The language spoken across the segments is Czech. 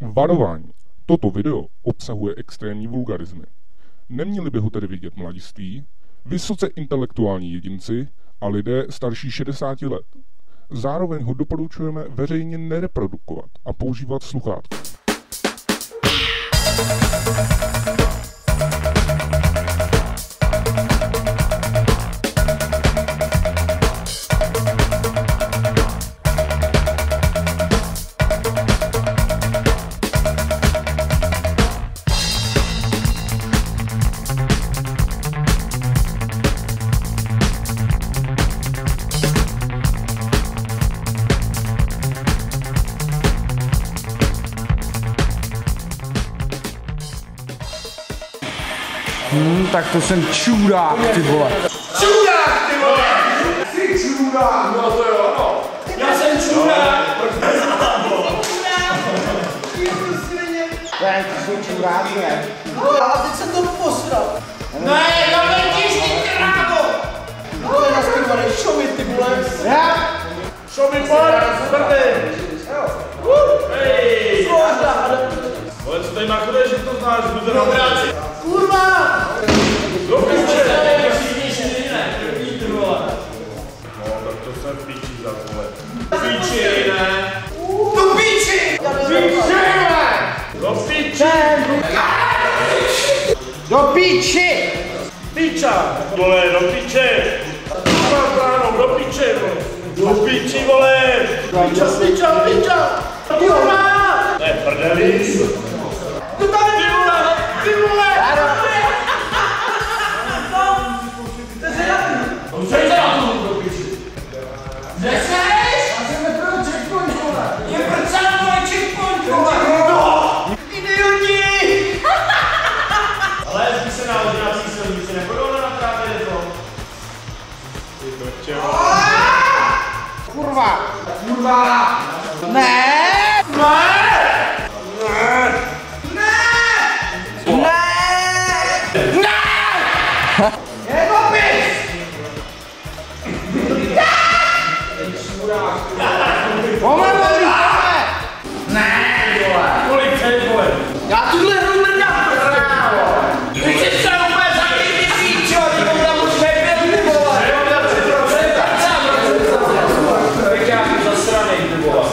Varování. Toto video obsahuje extrémní vulgarizmy. Neměli by ho tedy vidět mladiství, vysoce intelektuální jedinci a lidé starší 60 let. Zároveň ho doporučujeme veřejně nereprodukovat a používat sluchátka. Tak to jsem čurák, ty vole. Čurák, ty vole! Jsi čurák! No to jo, no. Já jsem čurák! Ne, ty jsou čurák, ne? Ale teď jsem to posral. Ne, já letíš, ty krávo! To je naskryvaný, show me, ty vole. Já? Show me, pojď, zbrdy. Hej! Ale co tady máš, že to znáš, budu na práci. Kurva! Do piče! No, tak to jsem v píči za tohle. Píči, ne? Do píči! Do píči! Do píči! Píča! Vole, do píče! Mám bránou, do píče, vole! Do píči, vole! Píča! Kurva! Ne, prdeli! Tu tady, ty vole! Ty vole! Přejte na tu, do píči! Neseš? Já jsem neprve checkpoint, vole! Je prcán, vole, checkpoint, vole! No! Idioti! Ale jezdí se na odinací silnici, nebudou na trávě to. Ty koče, vole! Kurva! Kurva! Ne! Je to pis! Kolik chceš, vole? Já tuhle hru nedám prostě! Ty jsi se úplně zakrytý píčo, ty tam už nejde, ty vole! Tak já jsem zasranej, ty vole.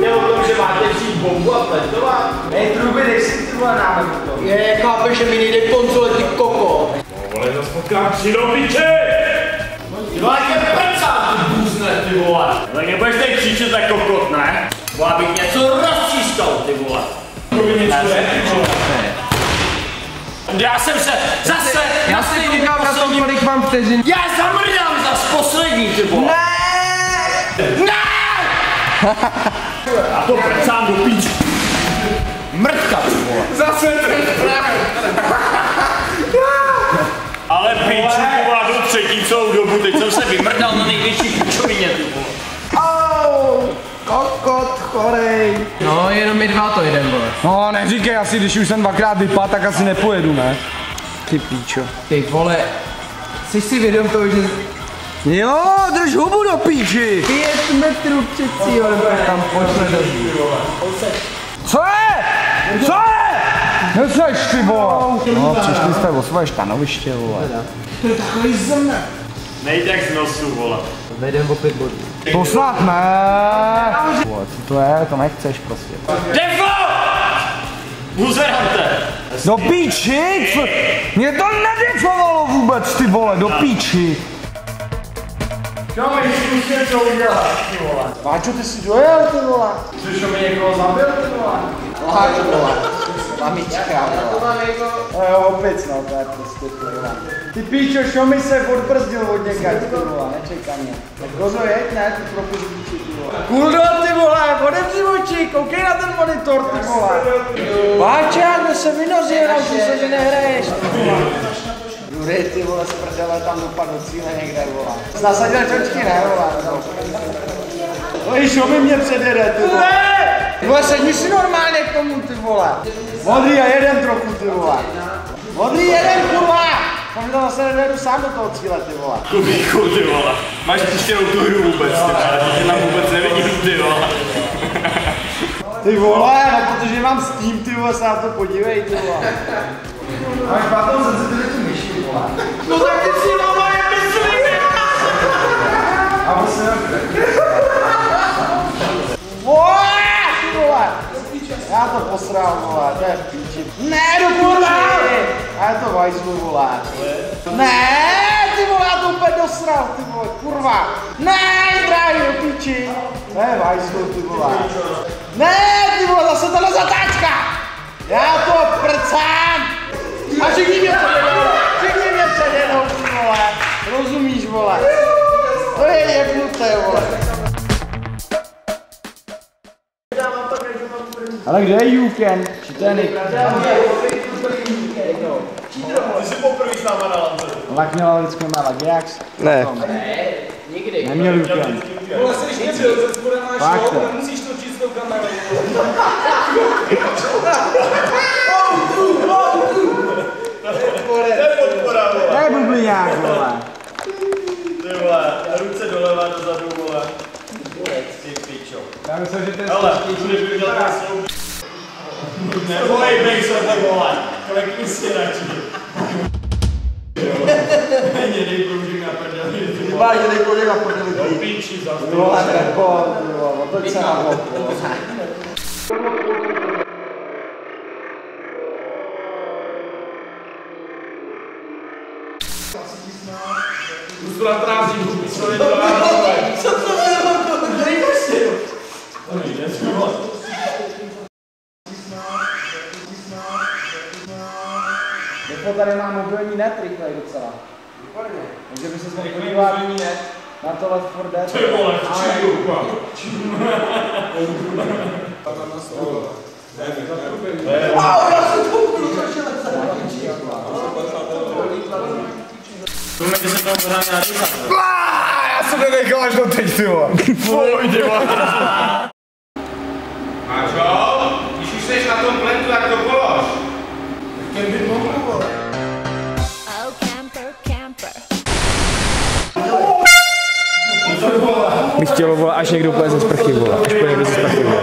Jde o tom, že máte vzít bombu a pletovat? Hej, truby, dej si ty vole námet. Je, chápeš, že mi nejde konzole, ty koko. No vole, zas potkám tři do piče! Ty vole, jak je prcán, ty bůzne, ty vole. Tak nebudeš tady křičet tak kokot, ne? Bo abych něco rozčískal, ty vole. Já jsem se zase... Já si koukám na to, kolik mám vteřin. Já zamrdám zas poslední, ty vole. Ne! A to prcám do píči. Mrtka, ty vole. Zase Ale píču, povládnu třetí celou dobu, teď jsem se vymrdal na největší píčovině, ty vole. Au! Kokot chorej. No, jenom my dva to jedem, vole. No, neříkej asi, když už jsem dvakrát vypadl, tak asi nepojedu, ne? Ty píčo. Ty vole, jsi si vědom toho, že... Jo, drž hubu do píči. 5 metrů před cílem, tam pojďme do zí. Co je? Co je? Neseš, ty vole. No, přišli jste o svoje stanoviště, vole. To je takový zrna. Nejde jak z nosu, vole. Vejdem o 5 bodů. To snad ne. Vole, co to je? To nechceš prostě. Defo! Buzerante! Do píči? Co? Mě to nedefovalo vůbec, ty vole, do píči. Jo, jsi už něco udělat, ty vole. Páčo, ty jsi dojel, ty vole. Slyšel mi někoho zabil, ty vole. Páčo, vole. Mamička, vole. Jo, opět, no, to je prostě, ty vole. Ty píčo, šo mi se odbrzdil od někať, ty vole, nečekaně. Tak Gozo, jeď, ne, ty propustíči, ty vole. Kuldo, ty vole, odevři oči, koukej na ten monitor, ty vole. Páča, kdo se vynoří, naučil se, že nehraješ, ty vole. Jury, ty vole, z prdele tam dopadl do cíle někde, vole. Jsi nasadil čočky, ne, vole. Oj, šo mi mě předjede, ty vole. Ty vole, sedni si normálně k tomu, ty vole. Modrý a jeden trochu, ty vole. Modrý jeden, kurva. Tam to zase nedojedu sám do toho cíle, ty vole. Kubíku, ty vole. Máš spuštěnou tu hru vůbec, ty vole. Že tam vůbec nevidím, ty vole. Ty vole, no protože mám Steam, ty vole, se na to podívej, ty vole. Máš špatnou senzitivitu myši, vole. No tak ty si normálně myslíš! A vlastně vole, ty vole. Já to posral, vole, to je v píči. Ne, do kurva! A je to vajzlu, vole. Ne, ty vole, já to úplně dosral, ty vole, kurva. Ne, drahý, do píči. To je vajzlu, ty vole. Ne, ty vole, zase tahle zatáčka. Já to prcám. A všichni mě předjedou, ty vole. Rozumíš, vole. To je jebnuté, vole. Ale kde je Juken? Či to je Nick? Ty jsi poprvé s náma na lance. Lak měla vždycky má Lagiax? Ne. Nikdy. Neměl Juken. Vole, jsi nebyl, ze spodem máš Fakt šlo, to. musíš točit s tou kamerou. To je podpora, vole. To je bubliňák, vole. Ty vole, ruce doleva, dozadu, vole. Ty pičo. Já myslím, že to je Hele, tu nebudu dělat ten slou. Nevolej Bejso, vole. Kolik místě radši. Není, dej průžek na prdeli. Máš, dej podívat na prdeli. Do píči, zase. Vole, nebo, otoč se na bok, vole. Už to natrází, co je to náhodou. Co to je, dej prostě. To nejde, vole. Jako tady má mobilní net rychlej docela. Takže by se mohl podívat na to Left 4 Dead. Ty vole, čiju. Že se toho pořádně narýchat. Já jsem nenechal až do teď, ty vole. Fuj, ty vole. A čo? Když už jsi na tom plentu, tak to polož. Těm by mohl, vole. Oh, camper, camper. Bych chtěl, vole, až někdo úplně ze sprchy, vole. Až úplně někdo ze sprchy, vole.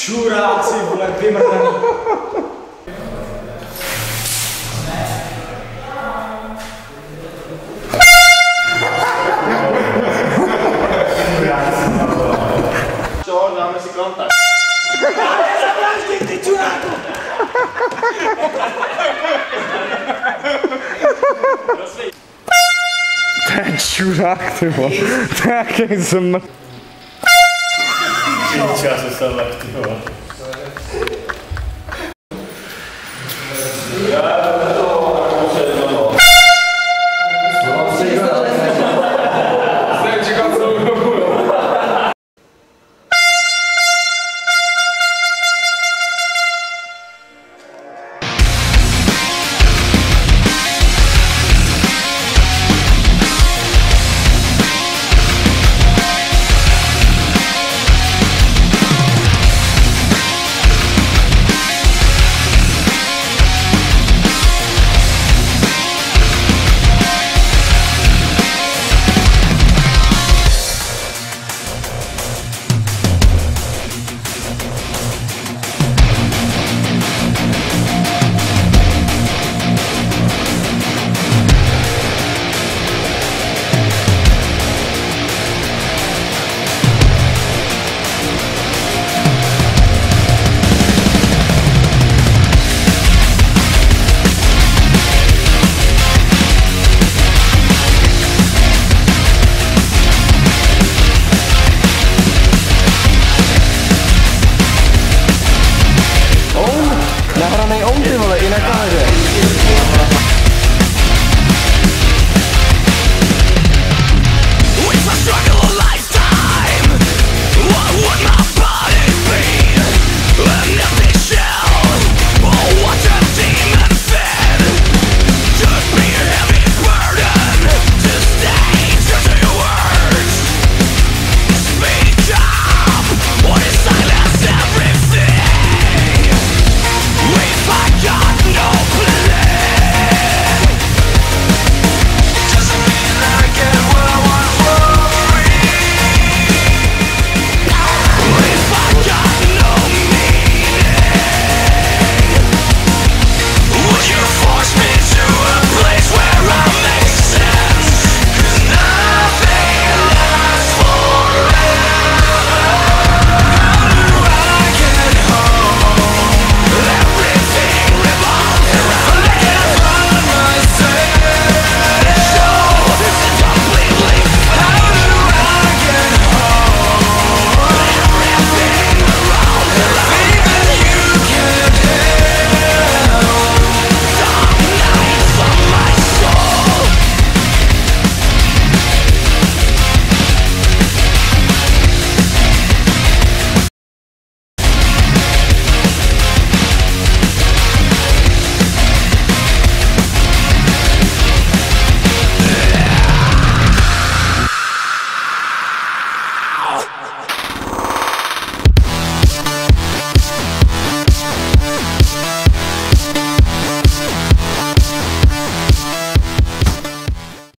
Šuráci, vole, vymrdaný. Co, dáme si kontakt. Ty čuráku! To je čurák, ty vole. To je jaký zmrt. Čas se stala, ty vole.